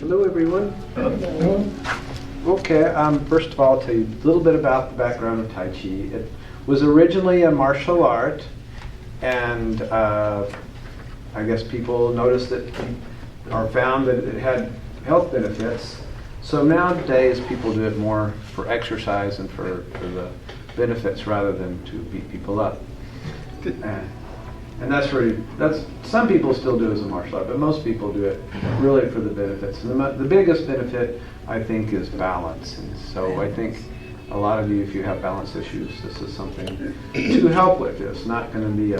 Hello, everyone. Hello. Okay, first of all, I'll tell you a little bit about the background of Tai Chi. It was originally a martial art, and I guess people noticed that, or found that it had health benefits. So nowadays, people do it more for exercise and for the benefits rather than to beat people up. And that's some people still do it as a martial art, but most people do it really for the benefits. And the biggest benefit, I think, is balance. And so I think a lot of you, if you have balance issues, this is something to help with. It's not going to be a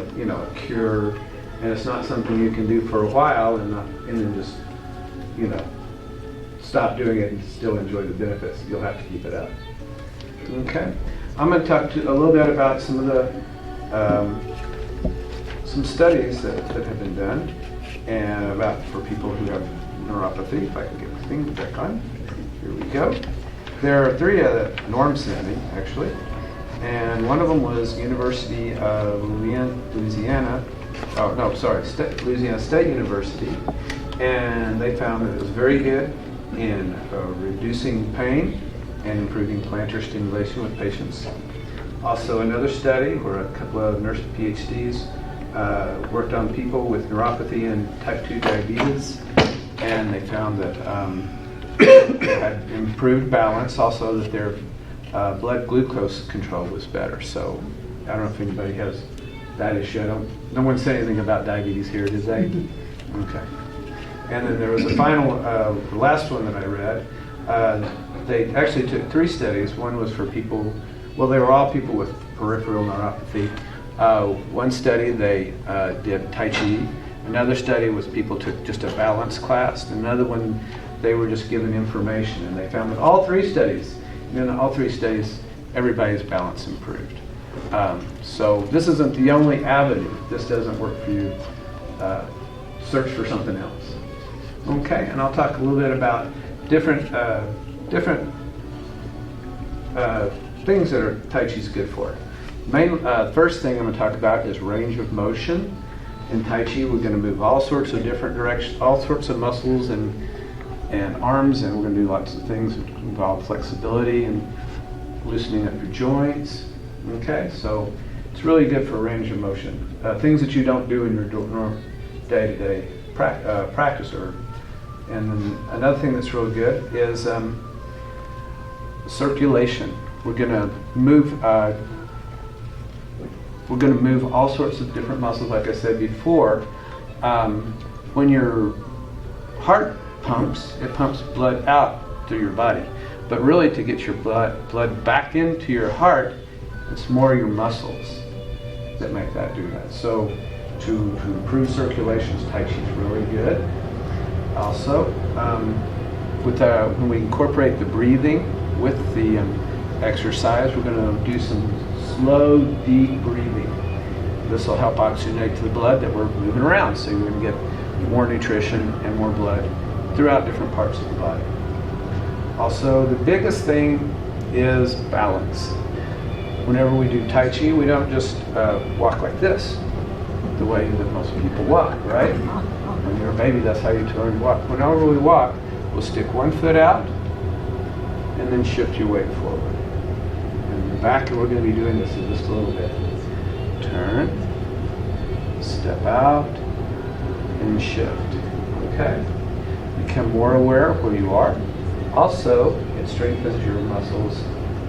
cure, and it's not something you can do for a while and then just stop doing it and still enjoy the benefits. You'll have to keep it up. Okay, I'm going to talk a little bit about some of the some studies that have been done, and about for people who have neuropathy. If I can get the thing back on. Here we go. There are three Norm sent me, actually, and one of them was University of Louisiana. Oh no, sorry, Louisiana State University, and they found that it was very good in reducing pain and improving plantar stimulation with patients. Also, another study where a couple of nurse PhDs worked on people with neuropathy and type 2 diabetes, and they found that they had improved balance, also that their blood glucose control was better. So I don't know if anybody has that issue. No one said anything about diabetes here, did they? Okay. And then there was a final, the last one that I read. They actually took three studies. One was for people, well, they were all people with peripheral neuropathy. One study they did Tai Chi. Another study was people took just a balance class. Another one they were just given information, and they found that all three studies, everybody's balance improved. So this isn't the only avenue. This doesn't work for you. Search for something else. Okay, and I'll talk a little bit about different things that are Tai Chi's good for. First thing I'm going to talk about is range of motion. In Tai Chi, we're going to move all sorts of different directions, all sorts of muscles and arms, and we're going to do lots of things that involve flexibility and loosening up your joints. Okay, so it's really good for range of motion. Things that you don't do in your day-to-day practice. And then another thing that's really good is circulation. We're going to move. We're going to move all sorts of different muscles, like I said before. When your heart pumps, it pumps blood out through your body. But really, to get your blood back into your heart, it's more your muscles that make that do that. So to improve circulation, Tai Chi is really good. Also, when we incorporate the breathing with the exercise, we're going to do some slow, deep breathing. This will help oxygenate to the blood that we're moving around, so you're going to get more nutrition and more blood throughout different parts of the body. Also, the biggest thing is balance. Whenever we do Tai Chi, we don't just walk like this, the way that most people walk, right? When you're a baby, that's how you learn to walk. Whenever we walk, we'll stick one foot out and then shift your weight forward. And the back, and we're going to be doing this in just a little bit. Turn, step out, and shift. Okay? Become more aware of where you are. Also, it strengthens your muscles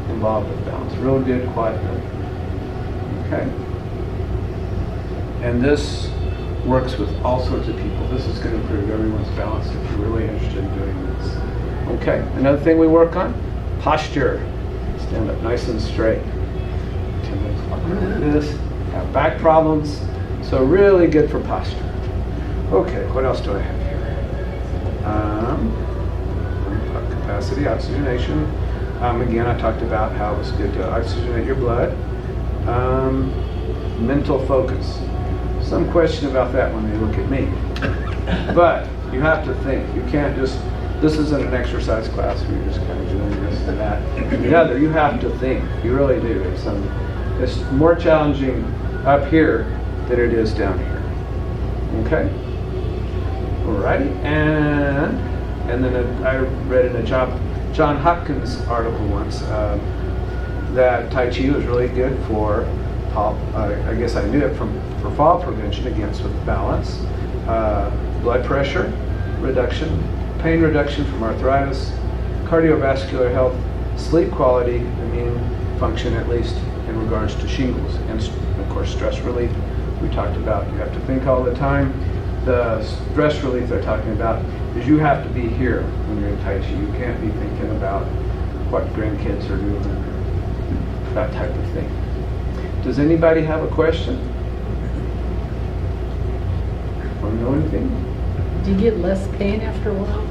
involved with balance. Real good quad movement. Okay? And this works with all sorts of people. This is going to improve everyone's balance if you're really interested in doing this. Okay, another thing we work on, posture. Stand up nice and straight. Like this. Have back problems, so really good for posture. Okay, what else do I have here? Capacity, oxygenation. Again, I talked about how it's good to oxygenate your blood. Mental focus. Some question about that when they look at me. But you have to think. You can't just, this isn't an exercise class where you're just kind of doing this and that and the other. You have to think. You really do. It's more challenging up here than it is down here. Okay? Alrighty. And And then I read in a John Hopkins article once that Tai Chi was really good for I guess I knew it for fall prevention against with balance, blood pressure reduction, pain reduction from arthritis, cardiovascular health, sleep quality, immune function, at least in regards to shingles, and of course stress relief. We talked about you have to think all the time. The stress relief they're talking about is you have to be here when you're in Tai Chi. You can't be thinking about what grandkids are doing, that type of thing. Does anybody have a question? Or know anything? Do you get less pain after a while?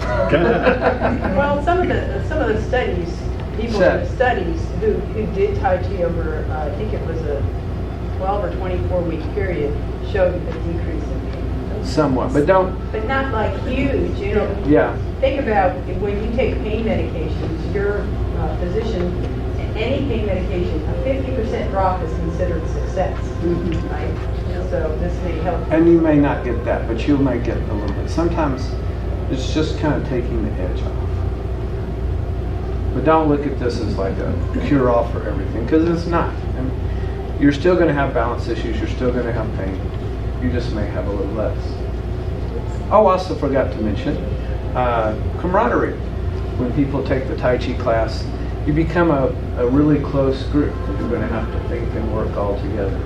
I don't know. Well, some of the studies, people in the studies who did Tai Chi over, I think it was a 12 or 24 week period, showed a decrease in pain. Somewhat, but not like huge, you know. Yeah. Think about when you take pain medications, your physician, any pain medication, a 50% drop is considered success, right? So this may help. And you may not get that, but you might get a little bit. Sometimes it's just kind of taking the edge off. But don't look at this as like a cure-all for everything, because it's not. And you're still going to have balance issues. You're still going to have pain. You just may have a little less. Oh, also forgot to mention camaraderie. When people take the Tai Chi class, you become a really close group. You're going to have to think and work all together,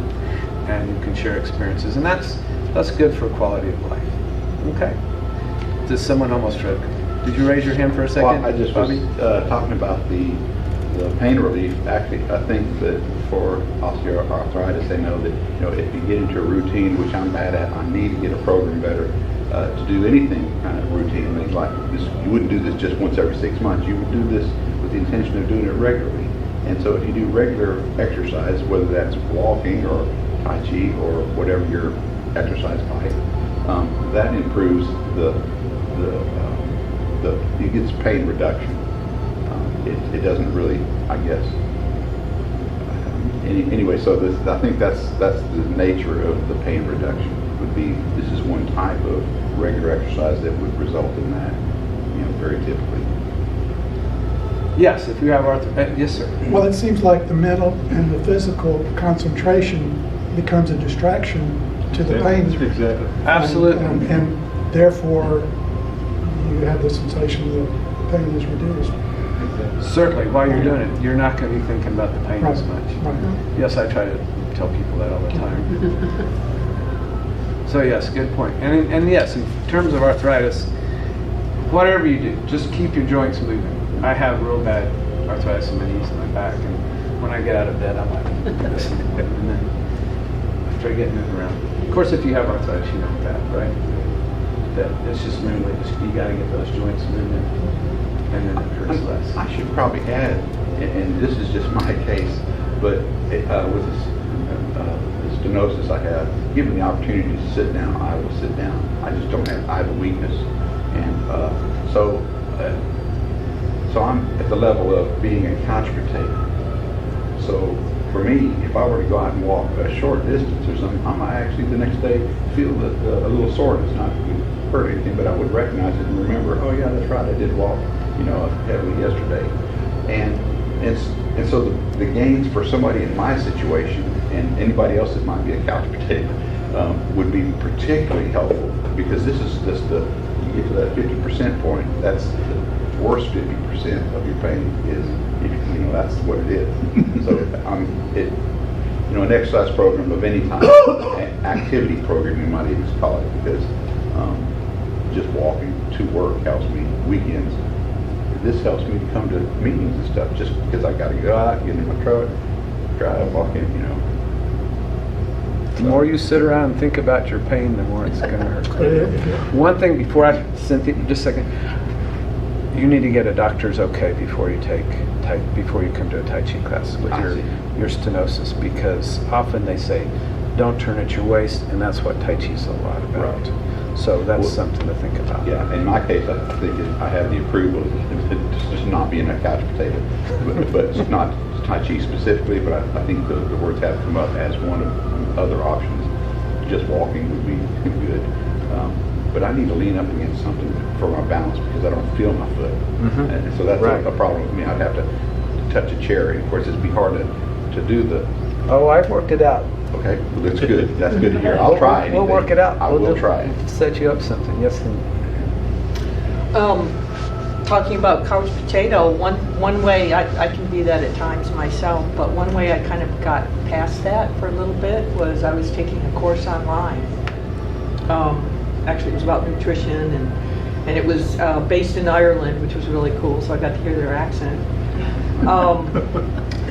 and you can share experiences, and that's good for quality of life. Okay. Does someone almost read? Did you raise your hand for a second? Well, I just was talking about the pain relief. Actually, I think that for osteoarthritis, they know that if you get into a routine, which I'm bad at, I need to get a program better to do anything kind of routine. Things like this, you wouldn't do this just once every 6 months. You would do this with the intention of doing it regularly. And so, if you do regular exercise, whether that's walking or Tai Chi or whatever your exercise type, that improves it gets pain reduction. It doesn't really, I guess. Anyway, so I think that's the nature of the pain reduction. Would be this is one type of regular exercise that would result in that, very typically. Yes, if you have yes, sir. Well, it seems like the mental and the physical concentration becomes a distraction to the pain. Exactly. Absolutely. And therefore, you have the sensation that pain is reduced. Certainly, while you're doing it, you're not going to be thinking about the pain as much. Right. Yes, I try to tell people that all the time. So yes, good point. And yes, in terms of arthritis, whatever you do, just keep your joints moving. I have real bad arthritis in my knees and my back, and when I get out of bed, I'm like, this and then I try getting moving around. Of course, if you have arthritis, you know that, right? That it's just mainly you got to get those joints moving, and then it hurts less. I should probably add, and this is just my case, but with this stenosis I have, given the opportunity to sit down, I will sit down. I just don't have, I have a weakness, and so I'm at the level of being a couch potato. So for me, if I were to go out and walk a short distance or something, I might actually the next day feel a little soreness, not hurt anything, but I would recognize it and remember, oh yeah, that's right, I did walk, heavily yesterday. And so the gains for somebody in my situation and anybody else that might be a couch potato would be particularly helpful, because this is just you get to that 50% point, that's the worst 50% of your pain is, that's what it is. So an exercise program of any kind, activity program you might even call it, because just walking to work helps me weekends. This helps me to come to meetings and stuff just because I got to go out, get in my truck, drive, walk in, The more you sit around and think about your pain, the more it's going to hurt. One thing before Cynthia, just a second, you need to get a doctor's okay before you come to a Tai Chi class with your stenosis, because often they say, don't turn at your waist, and that's what Tai Chi is a lot about. Right. So that's something to think about. Yeah, in my case, I think I have the approval of just not being a couch potato, but it's not Tai Chi specifically, but I think the words have come up as one of other options just walking would be good. But I need to lean up against something for my balance because I don't feel my foot. Mhm. And so that's Right. a problem with me. I'd have to touch a chair. And of course, it'd be hard to do the, Oh, I've worked it out. okay, well, that's good. That's good to hear. I'll try anything. We'll work it out. I We'll will just try it. Set you up something, yes. Talking about couch potato, one way, I can be that at times myself, but one way I kind of got past that for a little bit was I was taking a course online. Actually, it was about nutrition, and it was based in Ireland, which was really cool, so I got to hear their accent.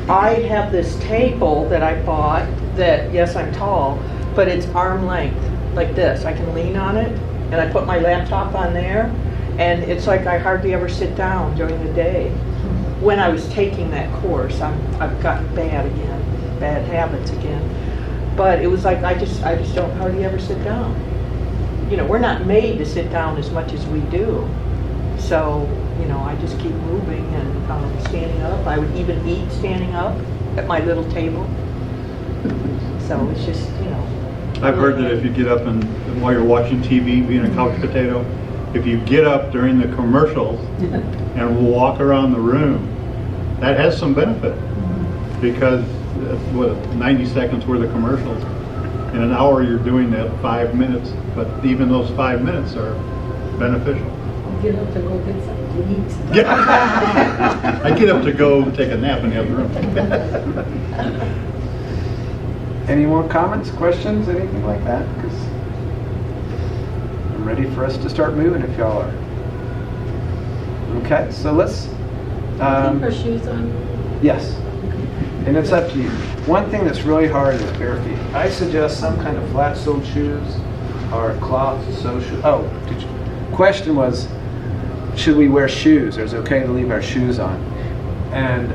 I have this table that I bought that, yes, I'm tall, but it's arm length, like this. I can lean on it, and I put my laptop on there, and it's like I hardly ever sit down during the day. When I was taking that course, I've gotten bad habits again. But it was like I just don't hardly ever sit down. You know, we're not made to sit down as much as we do. So, you know, I just keep moving and standing up. I would even eat standing up at my little table. So it's just, you know. I've heard that if you get up and while you're watching TV, being a couch potato, if you get up during the commercials and walk around the room, that has some benefit because 90 seconds worth of commercials. In an hour you're doing that 5 minutes, but even those 5 minutes are beneficial. Get up to go get something to eat. Yeah. I get up to go take a nap in the other room. Any more comments, questions, anything like that? 'Cause I'm ready for us to start moving if y'all are. Okay, so let's, Keep our shoes on. yes, and it's up to you. One thing that's really hard is bare feet. I suggest some kind of flat-soled shoes or cloth sole shoes. Oh, question was, should we wear shoes, or is it okay to leave our shoes on? And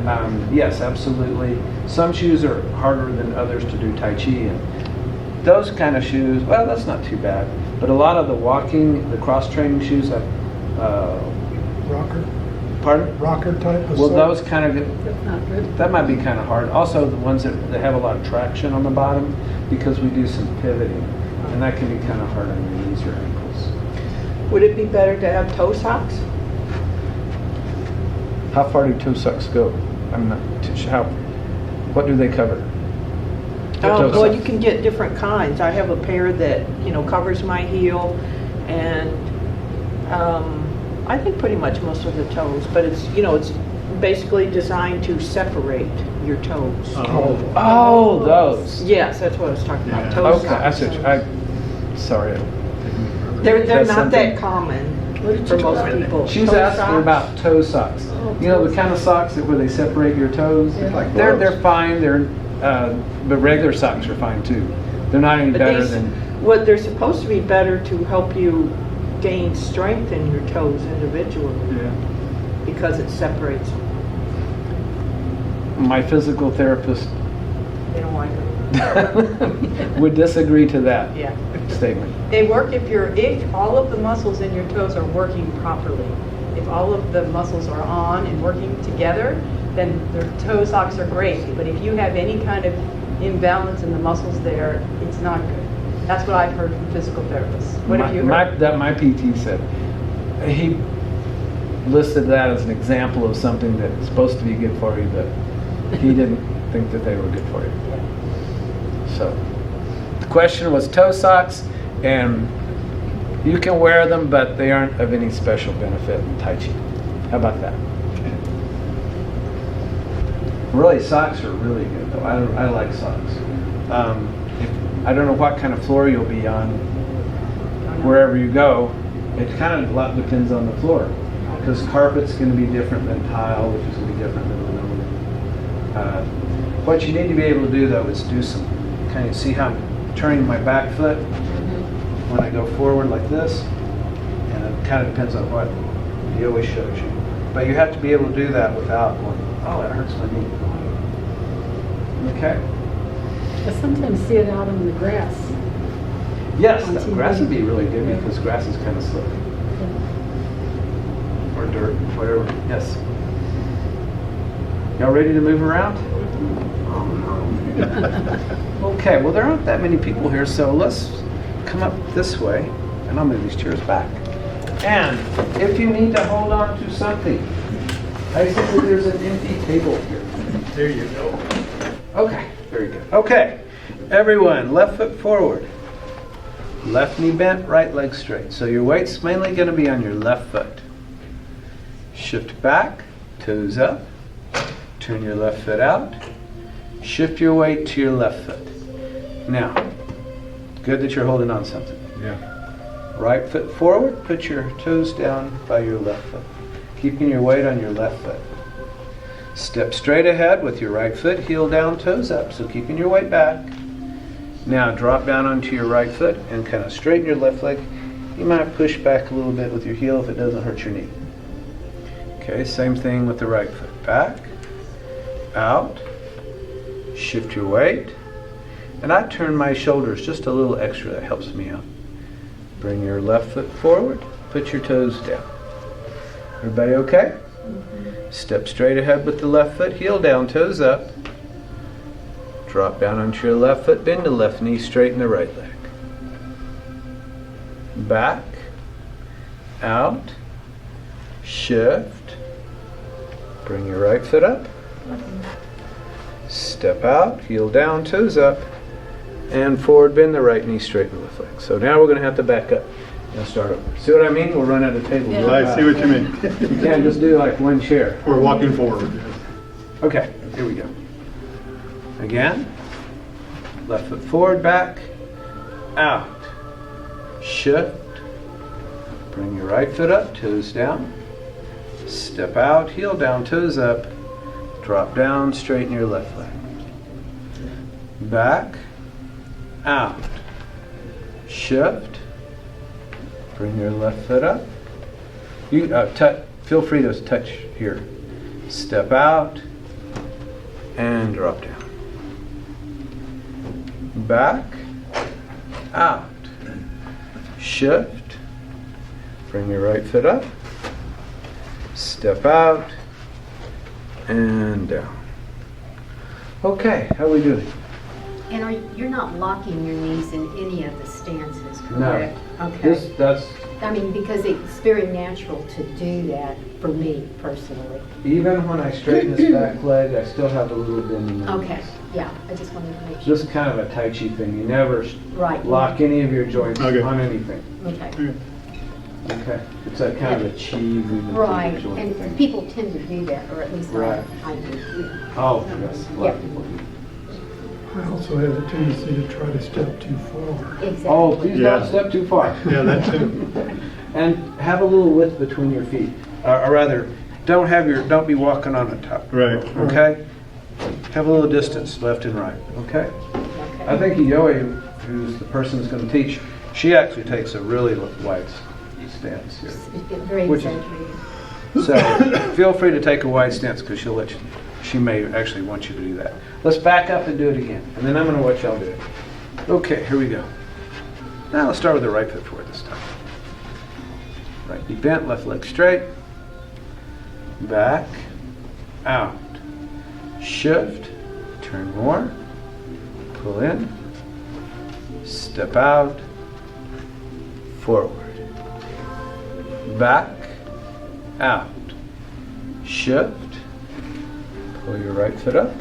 yes, absolutely. Some shoes are harder than others to do Tai Chi, and those kind of shoes, well, that's not too bad. But a lot of the walking, the cross-training shoes have, Rocker, pardon? rocker type of Well, sole. those kind of, That's not good. that might be kind of hard. Also, the ones that have a lot of traction on the bottom, because we do some pivoting, and that can be kind of hard on your knees or ankles. Would it be better to have toe socks? How far do toe socks go? I'm not too sure. What do they cover? Toe Well, socks. you can get different kinds. I have a pair that, you know, covers my heel, and I think pretty much most of the toes, but it's, you know, it's basically designed to separate your toes. Oh, those. Yes, that's what I was talking about, Yeah. toe Okay, socks. sorry. They're That's not something- that common What did for you most call it? people. She's Toe asking socks? about toe socks. Oh, You know, toe the kind of socks that where they separate your toes? Yeah. Like They're gloves. fine, but regular socks are fine too. They're not any But better these- than, What they're supposed to be better to help you gain strength in your toes individually Yeah. because it separates them. my physical therapist They don't like them. would disagree to that Yeah. statement. They work if all of the muscles in your toes are working properly. If all of the muscles are on and working together, then the toe socks are great. But if you have any kind of imbalance in the muscles there, it's not good. That's what I've heard from physical therapists. What have you heard? My PT said, he listed that as an example of something that's supposed to be good for you, but he didn't think that they were good for you. So, the question was toe socks, and you can wear them, but they aren't of any special benefit in Tai Chi. How about that? Really, socks are really good, though. I like socks. I don't know what kind of floor you'll be on wherever you go. It kind of a lot depends on the floor, because carpet's going to be different than tile, which is going to be different than linoleum. What you need to be able to do, though, is do some kind of see how I'm turning my back foot when I go forward like this, and it kind of depends on what he always shows you. But you have to be able to do that without going, oh, that hurts my knee. Okay. I sometimes see it out on the grass. Yes, On that TV. grass would be really good because grass is kind of slippery. Or dirt, whatever. Yes. Y'all ready to move around? Okay, well, there aren't that many people here, so let's come up this way, and I'll move these chairs back. And if you need to hold on to something, I see that there's an empty table here. There you go. Okay, very good. Okay, everyone, left foot forward. Left knee bent, right leg straight. So your weight's mainly going to be on your left foot. Shift back, toes up. Turn your left foot out. Shift your weight to your left foot. Now, good that you're holding on something. Yeah. Right foot forward, put your toes down by your left foot, keeping your weight on your left foot. Step straight ahead with your right foot, heel down, toes up, so keeping your weight back. Now drop down onto your right foot and kind of straighten your left leg. You might push back a little bit with your heel if it doesn't hurt your knee. Okay, same thing with the right foot. Back, out, shift your weight. And I turn my shoulders just a little extra, that helps me out. Bring your left foot forward, put your toes down. Everybody okay? Step straight ahead with the left foot, heel down, toes up. Drop down onto your left foot, bend the left knee, straighten the right leg. Back, out, shift. Bring your right foot up. Step out, heel down, toes up. And forward, bend the right knee, straighten the left leg. So now we're going to have to back up and start over. See what I mean? We'll run out of table. Yeah. I see what you mean. You can't just do like one chair. We're walking forward. Okay, here we go. Again. Left foot forward, back, out. Shift. Bring your right foot up, toes down. Step out, heel down, toes up. Drop down, straighten your left leg. Back, out. Shift. Bring your left foot up. You feel free to touch here. Step out and drop down. Back, out. Shift. Bring your right foot up. Step out and down. Okay, how are we doing? And you're not locking your knees in any of the stances, correct? Okay. That's I mean, because it's very natural to do that for me personally. even when I straighten this back leg, I still have a little bend in my Okay, knees. yeah, I just wanted to make sure. This is kind of a Tai Chi thing. You never Right. lock any of your joints Okay. on anything. Okay, Okay. It's a kind of a chi movement right, joint and thing. people tend to do that, or at least Right. I do. Oh, yes. A lot of Yeah. people do. I also have a tendency to try to step too far. Exactly. Oh, please Yeah. don't step too far. Yeah, that too. And have a little width between your feet. Or rather, don't be walking on the top. Right. Okay? Have a little distance left and right. Okay? I think Yoi, who's the person who's going to teach, she actually takes a really wide stance here. It's very Which is- exaggerated. So feel free to take a wide stance because she may actually want you to do that. Let's back up and do it again. And then I'm going to watch y'all do it. Okay, here we go. Now let's start with the right foot forward this time. Right knee bent, left leg straight. Back, out. Shift, turn more. Pull in. Step out. Forward. Back, out. Shift. Pull your right foot up,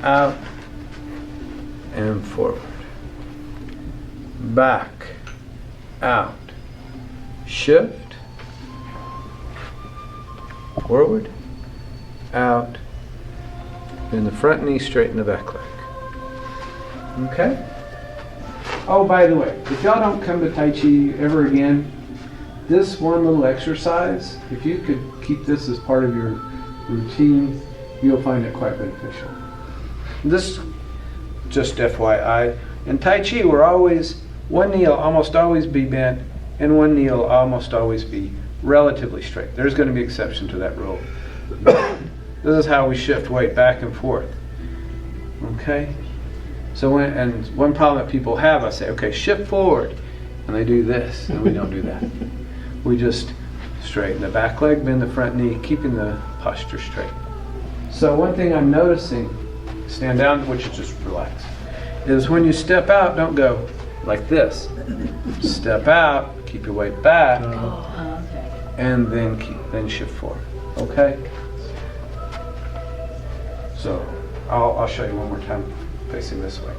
out, and forward. Back, out, shift, forward, out, then the front knee, straighten the back leg. Okay? Oh, by the way, if y'all don't come to Tai Chi ever again, this one little exercise, if you could keep this as part of your routine, you'll find it quite beneficial. This, just FYI, in Tai Chi, one knee will almost always be bent, and one knee will almost always be relatively straight. There's going to be exception to that rule. This is how we shift weight back and forth. Okay? So one problem that people have, I say, okay, shift forward, and they do this, and we don't do that. We just straighten the back leg, bend the front knee, keeping the posture straight. So one thing I'm noticing, stand down, which is just relax. is when you step out, don't go like this. Step out, keep your weight back, Oh, okay. and then shift forward. Okay? So I'll show you one more time facing this way.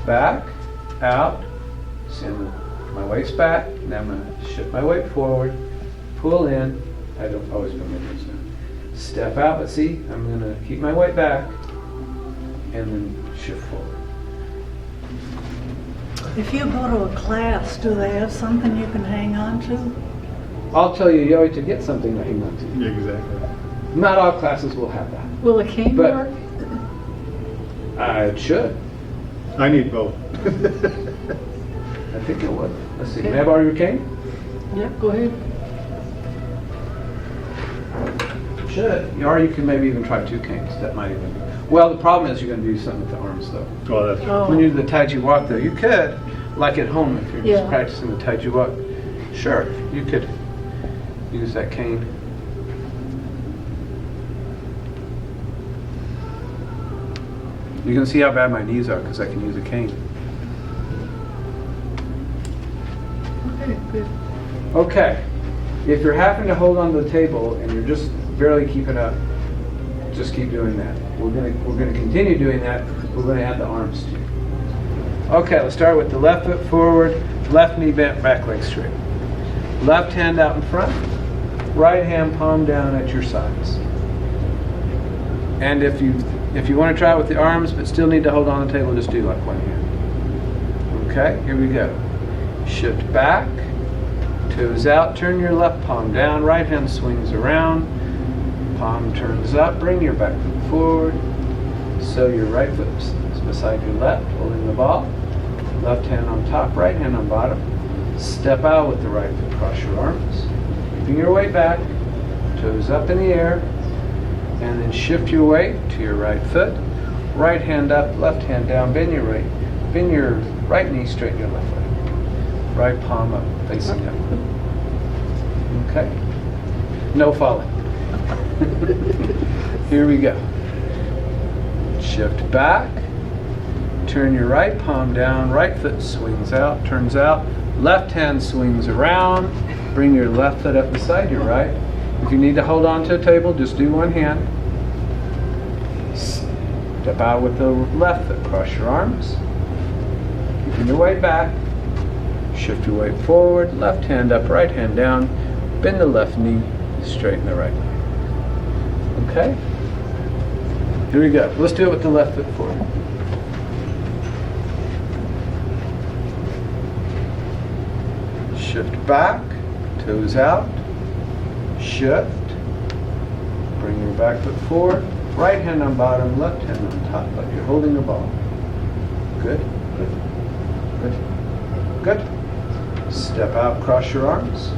Back, out, send my weight's back. Now I'm going to shift my weight forward, pull in. I don't always put my knees down. Step out, but see, I'm going to keep my weight back and then shift forward. If you go to a class, do they have something you can hang on to? I'll tell you to get something to hang on to. Yeah, exactly. Not all classes will have that. Will a cane But- work? It should. I need both. I think it would. Let's see. Okay. May I borrow your cane? Yeah, go ahead. Should. Or you can maybe even try 2 canes. That might even be. Well, the problem is you're going to do something with the arms, though. Oh, that's Oh. When you do the Tai Chi walk, though, you could, like at home, if you're just Yeah. practicing the Tai Chi walk, sure, you could use that cane. You can see how bad my knees are because I can use a cane. Okay, good. Okay, if you're having to hold on to the table and you're just barely keeping up, just keep doing that. We're gonna continue doing that. We're gonna add the arms too. Okay, let's start with the left foot forward, left knee bent, back leg straight. Left hand out in front, right hand palm down at your sides. And if you want to try it with the arms but still need to hold on the table, just do like one hand. Okay, here we go. Shift back, toes out, turn your left palm down, right hand swings around, palm turns up, bring your back foot forward. So your right foot is beside your left, holding the ball. Left hand on top, right hand on bottom. Step out with the right foot, cross your arms. Keeping your weight back, toes up in the air, and then shift your weight to your right foot. Right hand up, left hand down, bend your right knee, straighten your left leg. Right palm up, facing up. Okay? No falling. Here we go. Shift back. Turn your right palm down, right foot swings out, turns out. Left hand swings around. Bring your left foot up beside your right. If you need to hold on to a table, just do one hand. Step out with the left foot, cross your arms. Keeping your weight back. Shift your weight forward, left hand up, right hand down. Bend the left knee, straighten the right leg. Okay? Here we go. Let's do it with the left foot forward. Shift back, toes out, shift, bring your back foot forward, right hand on bottom, left hand on top, like you're holding a ball. Good, good, good, good. Step out, cross your arms,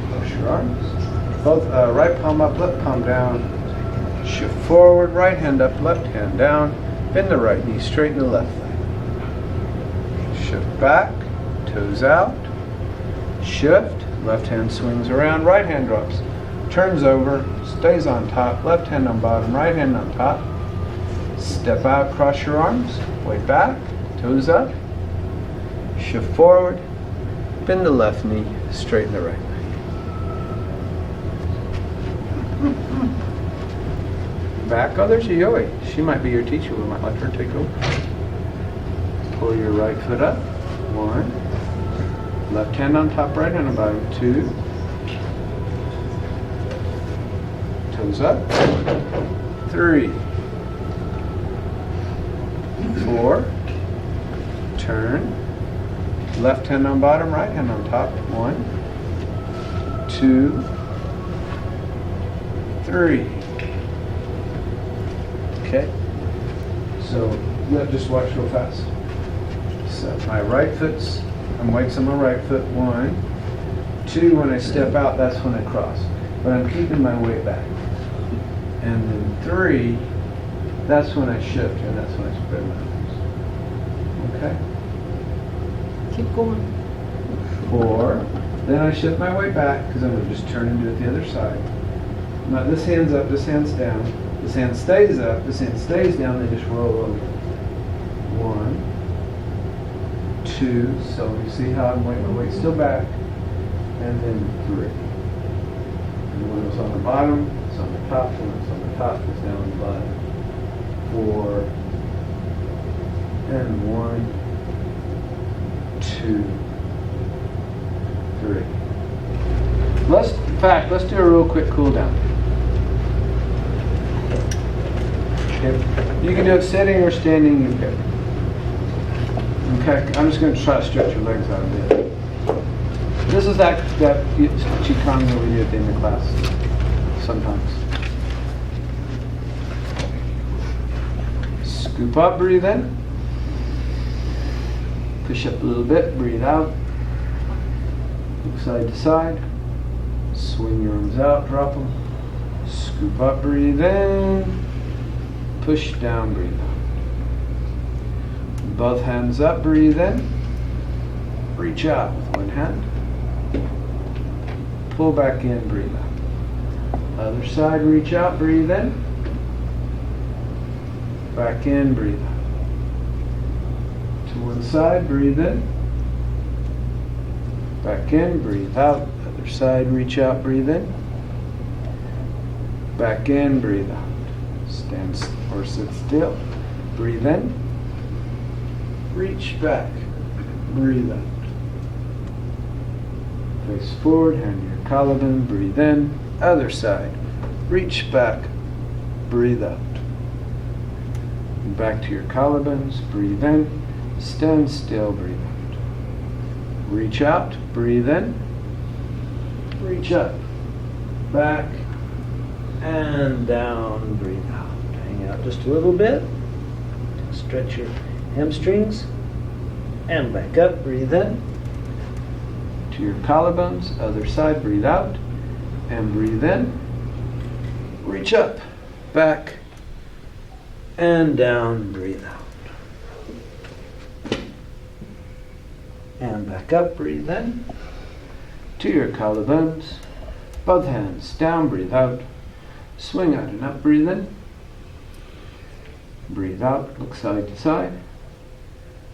cross your arms. Both right palm up, left palm down, shift forward, right hand up, left hand down, bend the right knee, straighten the left leg. Shift back, toes out, shift, left hand swings around, right hand drops, turns over, stays on top, left hand on bottom, right hand on top. Step out, cross your arms, weight back, toes up, shift forward, bend the left knee, straighten the right leg. Back, oh, there's Yoi. She might be your teacher. We might let her take over. Pull your right foot up. 1. Left hand on top, right hand on bottom. 2. Toes up. 3. 4. Turn. Left hand on bottom, right hand on top. 1, 2, 3. Okay, so just watch real fast. So my right foot's, I'm weights on my right foot. 1, 2, when I step out, that's when I cross. But I'm keeping my weight back. And then 3, that's when I shift, and that's when I spread my arms. Okay? Keep going. 4, then I shift my weight back, because I'm going to just turn and do it the other side. Now this hand's up, this hand's down. This hand stays up, this hand stays down, they just roll over. 1, 2. So you see how I'm weighing my weight still back. And then 3. And when it's on the bottom, it's on the top. When it's on the top, it's down on the bottom. 4. And 1, 2, 3. In fact, let's do a real quick cool down. Okay. You can do it sitting or standing, you pick. Okay, I'm just going to try to stretch your legs out a bit. This is that Qigong that we do at the end of class sometimes. Scoop up, breathe in. Push up a little bit, breathe out. Look side to side. Swing your arms out, drop them. Scoop up, breathe in. Push down, breathe out. Both hands up, breathe in. Reach out with one hand. Pull back in, breathe out. Other side, reach out, breathe in. Back in, breathe out. To one side, breathe in. Back in, breathe out. Other side, reach out, breathe in. Back in, breathe out. Stand or sit still. Breathe in. Reach back. Breathe out. Face forward, hand to your collarbone, breathe in. Other side. Reach back. Breathe out. And back to your collarbones, breathe in. Stand still, breathe out. Reach out, breathe in. Reach up. Back. And down, breathe out. Hang out just a little bit. Stretch your hamstrings. And back up, breathe in. To your collarbones, other side, breathe out. And breathe in. Reach up. Back. And down, breathe out. And back up, breathe in. To your collarbones. Both hands down, breathe out. Swing out and up, breathe in. Breathe out, look side to side.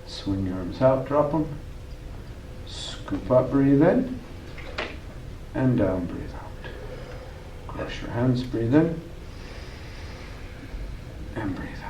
Swing your arms out, drop them. Scoop up, breathe in. And down, breathe out. Cross your hands, breathe in. And breathe out.